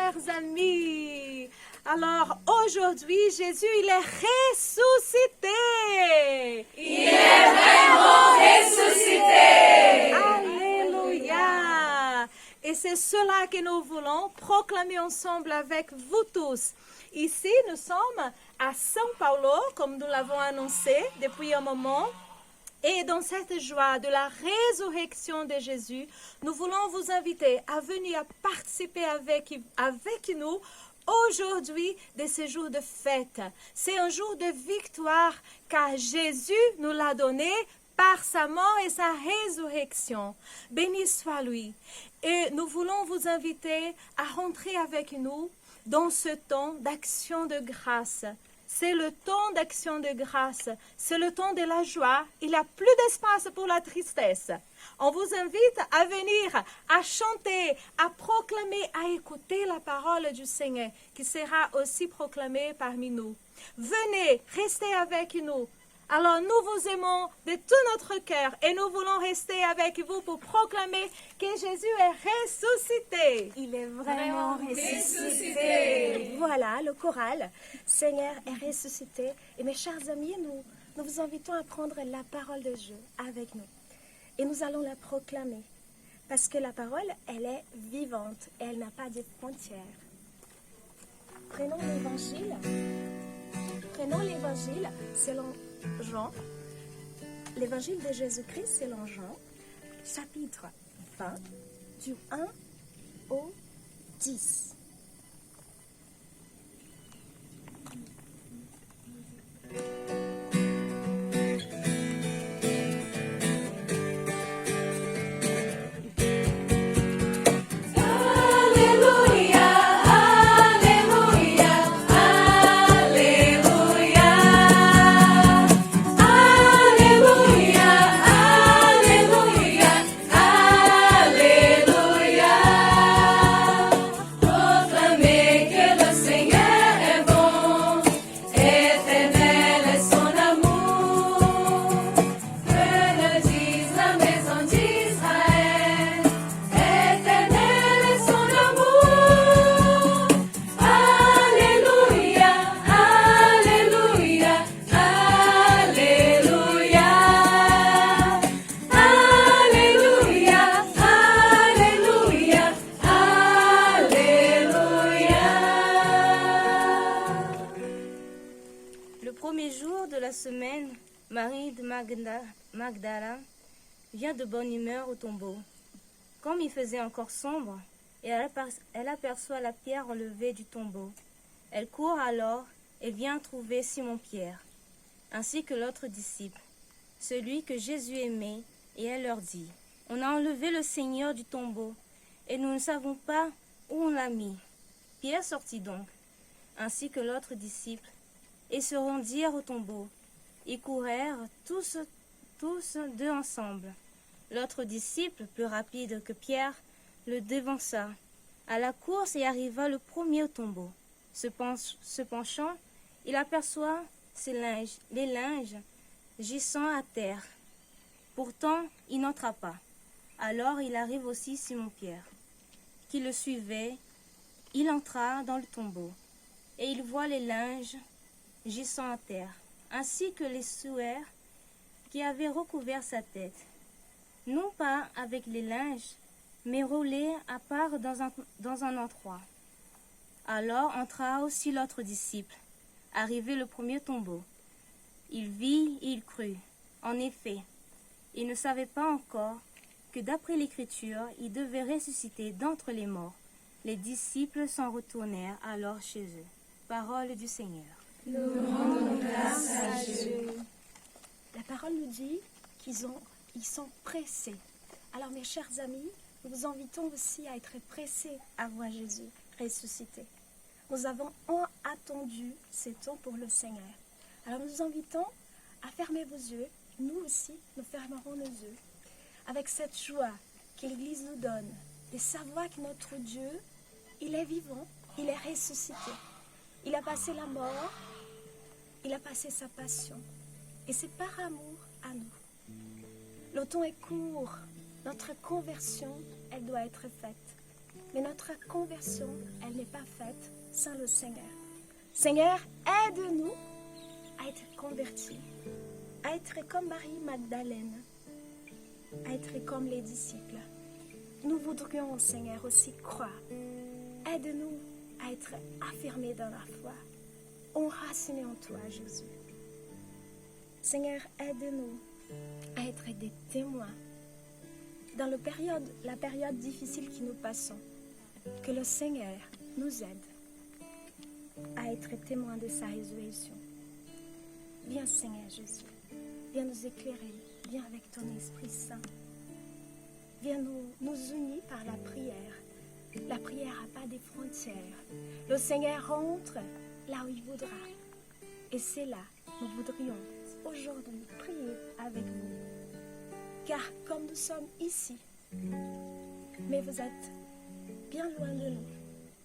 chers amis. Alors aujourd'hui, Jésus, il est ressuscité. Il est vraiment ressuscité. Alléluia. Et c'est cela que nous voulons proclamer ensemble avec vous tous. Ici, nous sommes à São Paulo, comme nous l'avons annoncé depuis un moment. Et dans cette joie de la résurrection de Jésus, nous voulons vous inviter à venir participer avec nous aujourd'hui de ce jour de fête. C'est un jour de victoire car Jésus nous l'a donné par sa mort et sa résurrection. Béni soit lui. Et nous voulons vous inviter à rentrer avec nous dans ce temps d'action de grâce. C'est le temps d'action de grâce, c'est le temps de la joie. Il n'y a plus d'espace pour la tristesse. On vous invite à venir, à chanter, à proclamer, à écouter la parole du Seigneur qui sera aussi proclamée parmi nous. Venez, restez avec nous. Alors nous vous aimons de tout notre cœur et nous voulons rester avec vous pour proclamer que Jésus est ressuscité. Il est vraiment ressuscité. Voilà le choral. Seigneur est ressuscité. Et mes chers amis, nous vous invitons à prendre la parole de Dieu avec nous. Et nous allons la proclamer. Parce que la parole, elle est vivante et elle n'a pas de frontières. Prenons l'évangile. Prenons l'évangile selon Jean, l'évangile de Jésus-Christ selon Jean, chapitre 20, du 1 au 10. Marie de Magdala vient de bonne humeur au tombeau. Comme il faisait encore sombre, et elle aperçoit la pierre enlevée du tombeau. Elle court alors et vient trouver Simon-Pierre, ainsi que l'autre disciple, celui que Jésus aimait, et elle leur dit, « On a enlevé le Seigneur du tombeau, et nous ne savons pas où on l'a mis. » Pierre sortit donc, ainsi que l'autre disciple, et se rendirent au tombeau. Ils courèrent tous deux ensemble. L'autre disciple, plus rapide que Pierre, le devança à la course et arriva le premier au tombeau. Se penchant, il aperçoit les linges gisant à terre. Pourtant, il n'entra pas. Alors il arrive aussi Simon-Pierre, qui le suivait. Il entra dans le tombeau, et il voit les linges gisant à terre, ainsi que les suaires qui avaient recouvert sa tête, non pas avec les linges, mais roulés à part dans un endroit. Alors entra aussi l'autre disciple, arrivé le premier tombeau. Il vit et il crut. En effet, il ne savait pas encore que d'après l'Écriture, il devait ressusciter d'entre les morts. Les disciples s'en retournèrent alors chez eux. Parole du Seigneur. Nous rendons grâce à Dieu. La parole nous dit qu'ils sont pressés. Alors mes chers amis, nous vous invitons aussi à être pressés à voir Jésus ressuscité. Nous avons attendu ce temps pour le Seigneur. Alors nous vous invitons à fermer vos yeux. Nous aussi, nous fermerons nos yeux. Avec cette joie que l'Église nous donne, de savoir que notre Dieu, il est vivant, il est ressuscité. Il a passé la mort, il a passé sa passion. Et c'est par amour à nous. Le temps est court. Notre conversion, elle doit être faite. Mais notre conversion, elle n'est pas faite sans le Seigneur. Seigneur, aide-nous à être convertis, à être comme Marie-Magdalène, à être comme les disciples. Nous voudrions, Seigneur, aussi croire. Aide-nous à être affirmés dans la foi, enracinés en toi, Jésus. Seigneur, aide-nous à être des témoins dans la période difficile que nous passons. Que le Seigneur nous aide à être témoins de sa résurrection. Viens, Seigneur Jésus, viens nous éclairer, viens avec ton Esprit Saint. Viens nous unir par la prière. La prière n'a pas de frontières. Le Seigneur entre là où il voudra. Et c'est là que nous voudrions aujourd'hui prier avec vous. Car comme nous sommes ici, mais vous êtes bien loin de nous,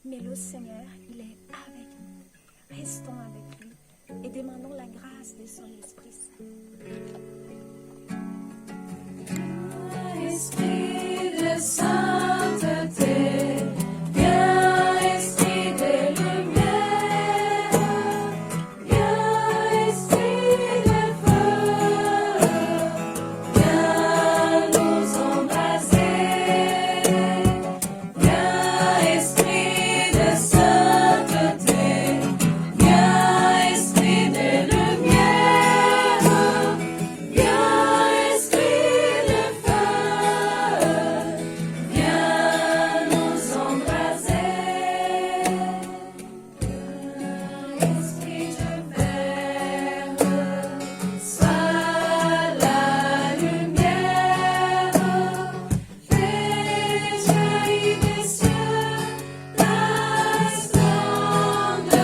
mais le Seigneur, il est avec nous. Restons avec lui et demandons la grâce de son Esprit Saint. Esprit de sainteté, viens, esprit de lumière, viens, esprit de feu, viens nous embraser, viens, esprit de sainteté, viens, esprit de lumière, viens, esprit de feu, viens nous embraser, esprit de verre, sois la lumière, fais jaillir des cieux la splendeur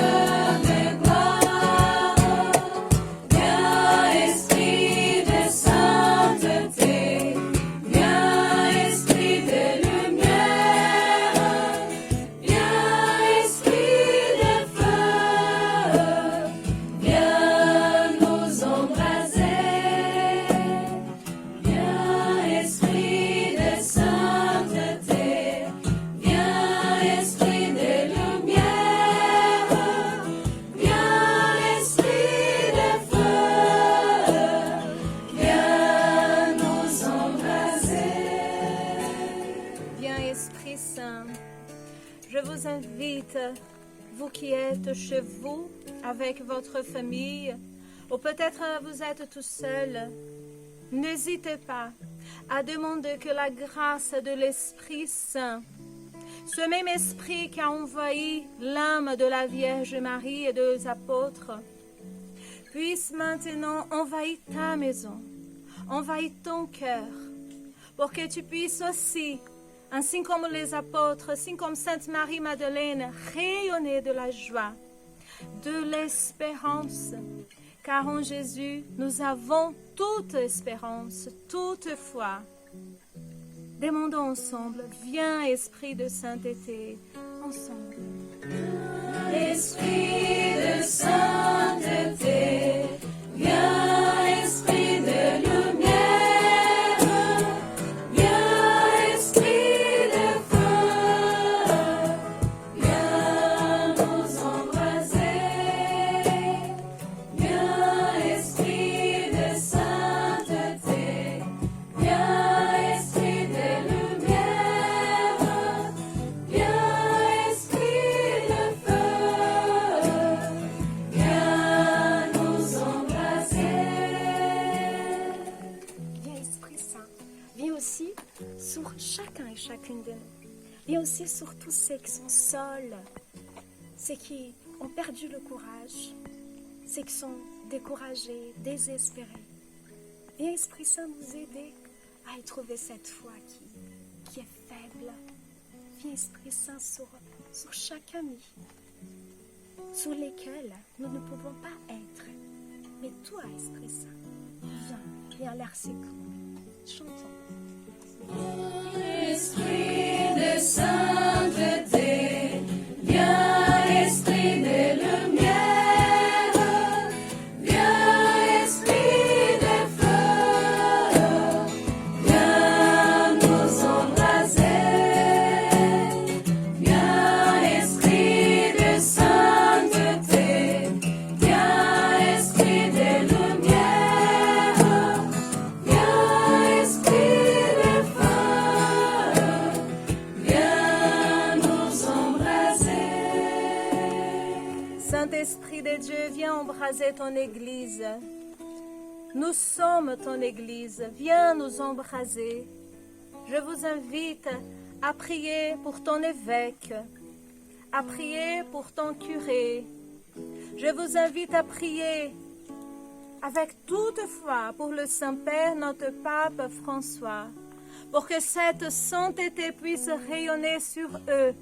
de gloire, viens, esprit de sainteté, viens, esprit de lumière, viens, esprit de feu, viens nous embraser, viens, esprit de sainteté, viens, esprit de lumière, viens, esprit de feu, viens nous embraser. Viens, Esprit Saint, je vous invite, vous qui êtes chez vous, avec votre famille, ou peut-être vous êtes tout seul, n'hésitez pas à demander que la grâce de l'Esprit Saint, ce même esprit qui a envahi l'âme de la Vierge Marie et des apôtres, puisse maintenant envahir ta maison, envahir ton cœur, pour que tu puisses aussi, ainsi comme les apôtres, ainsi comme Sainte Marie-Madeleine, rayonner de la joie, de l'espérance. Car en Jésus, nous avons toute espérance, toute foi. Demandons ensemble, viens Esprit de sainteté, ensemble. Esprit de sainteté, viens, esprit de lumière, viens, esprit de feu, viens nous embraser, viens, esprit de sainteté, viens, esprit de lumière, viens, esprit de feu, viens nous embraser. Viens Esprit Saint, viens aussi sur chacun et chacune de nous. Viens aussi sur tous ceux qui sont seuls, ceux qui ont perdu le courage, ceux qui sont découragés, désespérés. Viens Esprit Saint nous aider à y trouver cette foi qui est faible. Viens Esprit Saint sur chaque ami, sur lesquels nous ne pouvons pas être. Mais toi Esprit Saint, viens à leur secours. Chantons. Esprit de sainteté, viens, esprit de lumière, viens, esprit de feu, viens nous embraser, Dieu, viens embraser ton Église. Nous sommes ton Église. Viens nous embraser. Je vous invite à prier pour ton évêque, à prier pour ton curé. Je vous invite à prier avec toute foi pour le Saint-Père, notre Pape François, pour que cette sainteté puisse rayonner sur eux,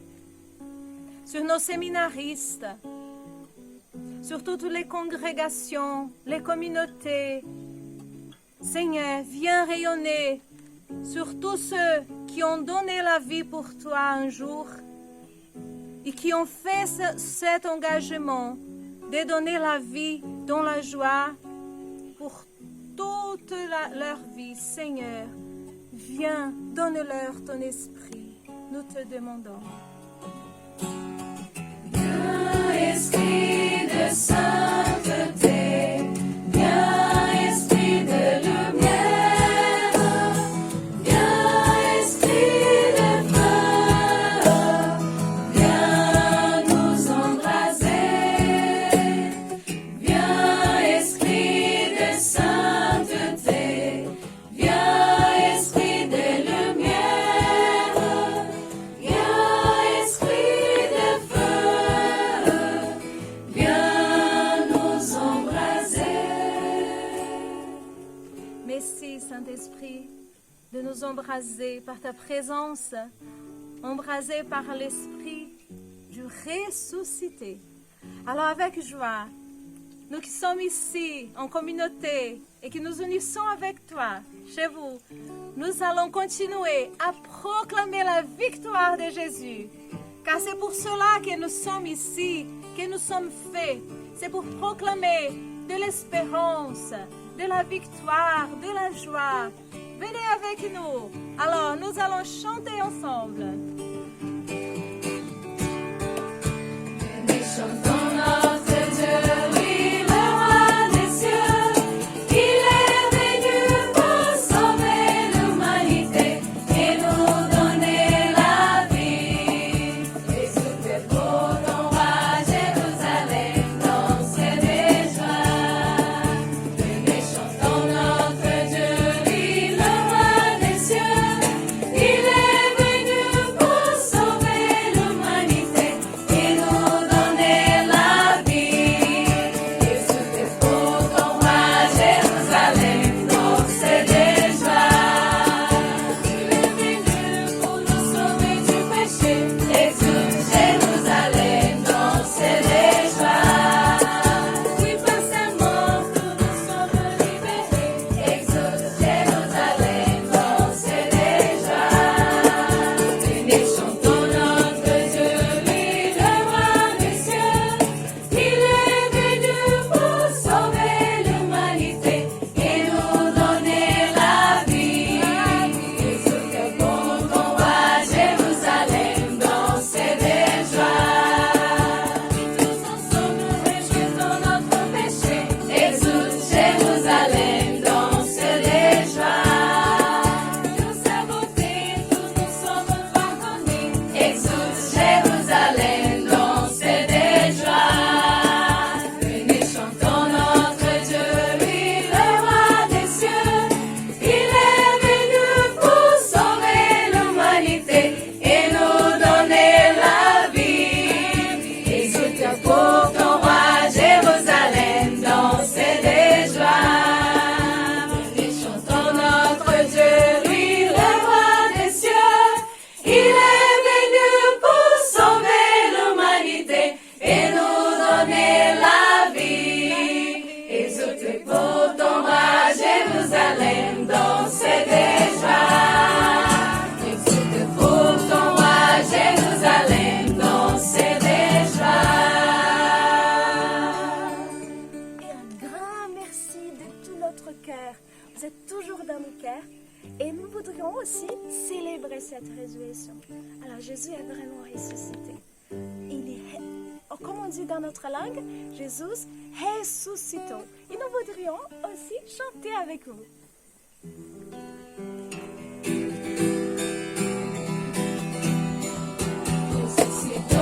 sur nos séminaristes, sur toutes les congrégations, les communautés. Seigneur, viens rayonner sur tous ceux qui ont donné la vie pour toi un jour et qui ont fait cet engagement de donner la vie dans la joie pour toute leur vie. Seigneur, viens, donne-leur ton esprit. Nous te demandons. Esprit de sainteté, viens esprit de lumière, viens esprit de feu, viens nous embraser, viens esprit de sainteté, viens esprit de lumière, viens esprit de feu. Merci, Saint-Esprit, de nous embraser par ta présence, embraser par l'Esprit du ressuscité. Alors avec joie, nous qui sommes ici en communauté et qui nous unissons avec toi, chez vous, nous allons continuer à proclamer la victoire de Jésus. Car c'est pour cela que nous sommes ici, que nous sommes faits. C'est pour proclamer de l'espérance, de la victoire, de la joie. Venez avec nous. Alors, nous allons chanter ensemble. Venez, chantons notre Dieu, oui, le roi des cieux. Il est venu pour sauver l'humanité et nous donner la vie. Exultez pour ton roi Jérusalem, dansez des joies. Venez, chantons notre Dieu, oui, le roi des cieux. Il est venu pour sauver l'humanité et nous donner la vie. Exultez pour ton roi Jérusalem, dansez des joies. Il est venu pour nous sauver du péché. Exulte Jérusalem, dansez des joies. Oui, par sa mort, nous sommes libérés. Exulte Jérusalem, dansez des joies. Venez, chantons notre Dieu, lui, le roi des cieux. Il est venu pour sauver l'humanité et nous donner la vie. Exulte pour ton roi Jérusalem, dansez des joies. Tous ensemble nous réjouissons notre péché. Exulte Jérusalem, dansez des joies. Nous sa beauté, tous nous sommes pardonnés. Exulte Jérusalem, dansez des joies. Venez, chantons notre Dieu, lui, le roi des cieux. Il est venu pour sauver l'humanité et nous donner la vie. Exulte pour ton roi Jérusalem, dansez des joies. Venez, chantons notre Dieu, lui, le roi des cieux. Il est venu pour sauver l'humanité et nous donner la vie. Exulte pour ton roi Jérusalem, dansez des joies. Exulte pour ton roi Jérusalem, dansez des joies. Et un grand merci de tout notre cœur. Vous êtes toujours dans nos cœurs. Et nous voudrions aussi célébrer cette résurrection. Alors Jésus est vraiment ressuscité. Comme on dit dans notre langue, Jésus ressuscitó. Et nous voudrions aussi chanter avec vous. Ressuscité,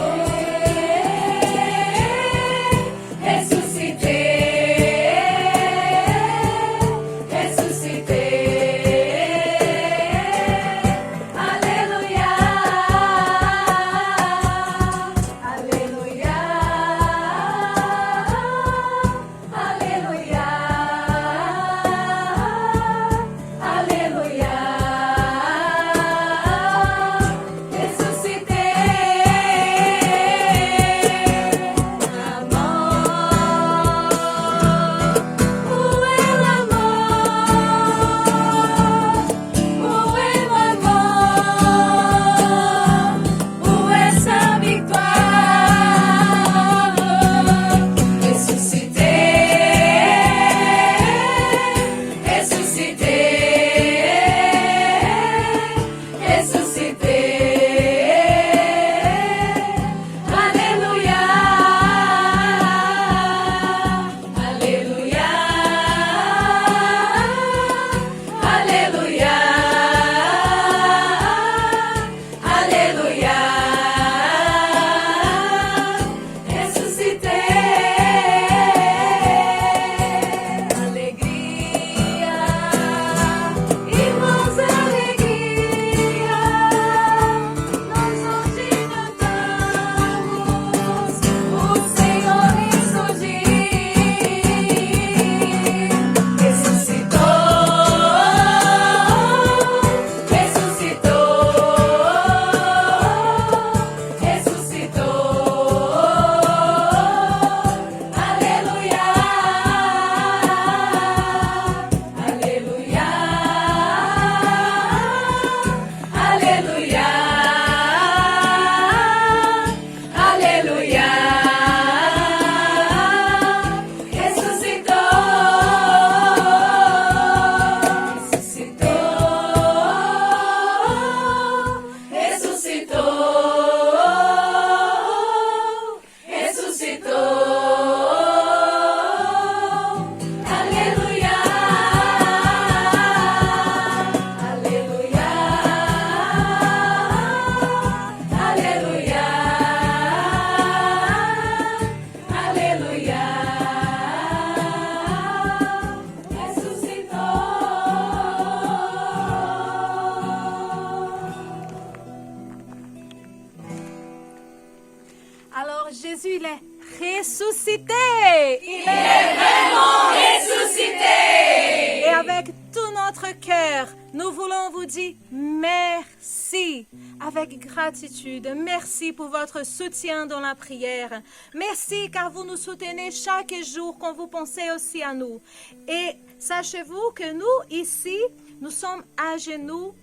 Alors Jésus, il est ressuscité. Il est vraiment ressuscité. Et avec tout notre cœur, nous voulons vous dire merci. Avec gratitude, merci pour votre soutien dans la prière. Merci car vous nous soutenez chaque jour quand vous pensez aussi à nous. Et sachez-vous que nous, ici, nous sommes à genoux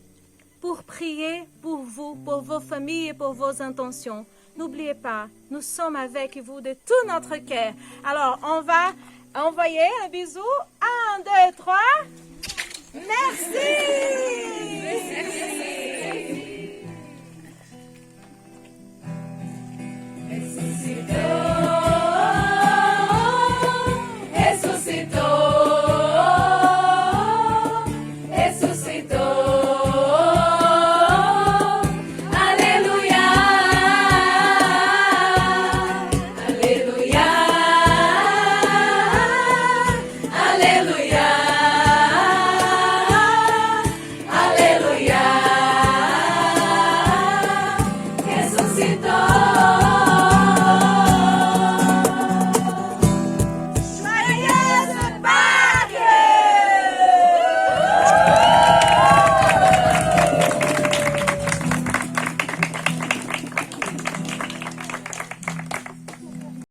pour prier pour vous, pour vos familles et pour vos intentions. N'oubliez pas, nous sommes avec vous de tout notre cœur. Alors, on va envoyer un bisou. 1, 2, 3. Merci.